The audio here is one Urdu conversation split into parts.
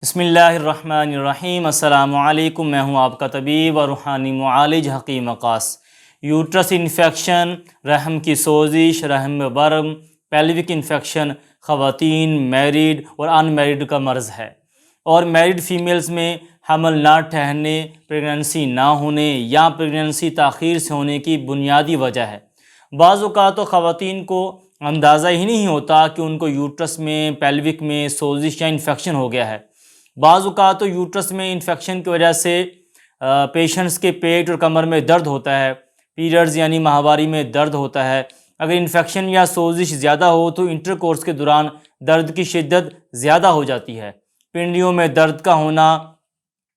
بسم اللہ الرحمن الرحیم۔ السلام علیکم، میں ہوں آپ کا طبیب اور روحانی معالج حکیم وقاص۔ یوٹرس انفیکشن، رحم کی سوزش، رحم میں ورم، پیلوک انفیکشن خواتین، میریڈ اور ان میریڈ کا مرض ہے، اور میریڈ فیمیلز میں حمل نہ ٹھہرنے، پریگننسی نہ ہونے یا پریگننسی تاخیر سے ہونے کی بنیادی وجہ ہے۔ بعض اوقات تو خواتین کو اندازہ ہی نہیں ہوتا کہ ان کو یوٹرس میں، پیلوک میں سوزش یا انفیکشن ہو گیا ہے۔ بعض اوقات تو یوٹرس میں انفیکشن کی وجہ سے پیشنٹس کے پیٹ اور کمر میں درد ہوتا ہے، پیریڈز یعنی ماہواری میں درد ہوتا ہے۔ اگر انفیکشن یا سوزش زیادہ ہو تو انٹر کورس کے دوران درد کی شدت زیادہ ہو جاتی ہے۔ پنڈلیوں میں درد کا ہونا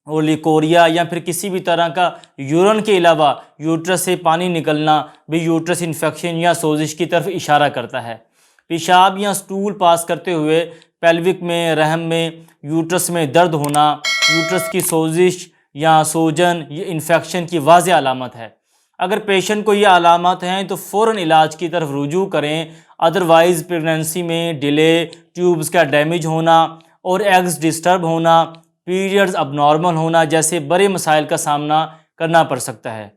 اور لیکوریا یا پھر کسی بھی طرح کا یورین کے علاوہ یوٹرس سے پانی نکلنا بھی یوٹرس انفیکشن یا سوزش کی طرف اشارہ کرتا ہے۔ پیشاب یا سٹول پاس کرتے ہوئے پیلوک میں، رحم میں، یوٹرس میں درد ہونا یوٹرس کی سوزش یا سوجن یہ انفیکشن کی واضح علامت ہے۔ اگر پیشنٹ کو یہ علامات ہیں تو فوراً علاج کی طرف رجوع کریں، ادروائز پریگننسی میں ڈیلے، ٹیوبز کا ڈیمیج ہونا اور ایگز ڈسٹرب ہونا، پیریڈز اب نارمل ہونا جیسے بڑے مسائل کا سامنا کرنا پڑ سکتا ہے۔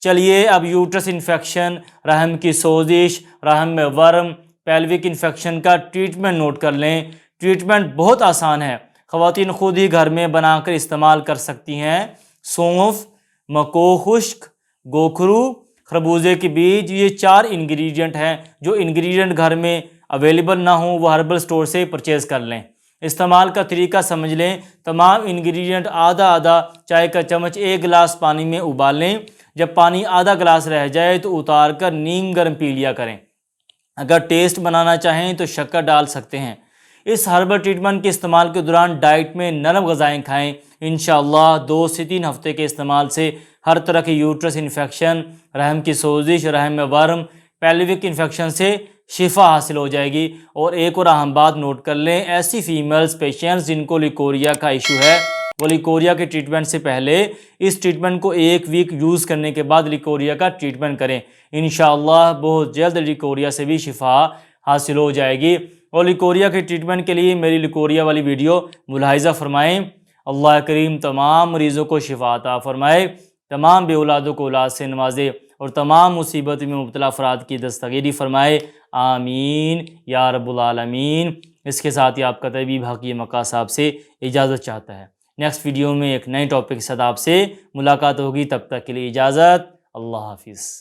چلیے اب یوٹرس انفیکشن، رحم کی سوزش، رحم میں ورم، پیلوک انفیکشن کا ٹریٹمنٹ نوٹ کر لیں۔ ٹریٹمنٹ بہت آسان ہے، خواتین خود ہی گھر میں بنا کر استعمال کر سکتی ہیں۔ سونف، مکو خشک، گوکھرو، خربوزے کے بیج، یہ 4 انگریڈینٹ ہیں۔ جو انگریڈینٹ گھر میں اویلیبل نہ ہوں وہ ہربل سٹور سے پرچیز کر لیں۔ استعمال کا طریقہ سمجھ لیں۔ تمام انگریڈینٹ آدھا آدھا چائے کا چمچ 1 گلاس پانی میں ابال لیں۔ جب پانی آدھا گلاس رہ جائے تو اتار کر نیم گرم پی لیا کریں۔ اگر ٹیسٹ بنانا چاہیں تو شکر ڈال سکتے ہیں۔ اس ہربل ٹریٹمنٹ کے استعمال کے دوران ڈائٹ میں نرم غذائیں کھائیں۔ انشاءاللہ 2 سے 3 ہفتے کے استعمال سے ہر طرح کی یوٹرس انفیکشن، رحم کی سوزش، رحم میں ورم، پیلوک انفیکشن سے شفا حاصل ہو جائے گی۔ اور ایک اور اہم بات نوٹ کر لیں، ایسی فیمیلز پیشنٹس جن کو لیکوریا کا ایشو ہے وہ لیکوریا کے ٹریٹمنٹ سے پہلے اس ٹریٹمنٹ کو 1 ویک یوز کرنے کے بعد لیکوریا کا ٹریٹمنٹ کریں۔ انشاءاللہ بہت جلد لیکوریا سے بھی شفا حاصل ہو جائے گی۔ اور لیکوریا کے ٹریٹمنٹ کے لیے میری لیکوریا والی ویڈیو ملاحظہ فرمائیں۔ اللہ کریم تمام مریضوں کو شفا عطا فرمائے، تمام بے اولادوں کو اولاد سے نوازے اور تمام مصیبت میں مبتلا افراد کی دستگیری فرمائے، آمین یا رب العالمین۔ اس کے ساتھ ہی آپ کا طبیب حکیم وقاص صاحب سے اجازت چاہتا ہے۔ نیکسٹ ویڈیو میں ایک نئے ٹاپک کے ساتھ آپ سے ملاقات ہوگی، تب تک کے لیے اجازت، اللہ حافظ۔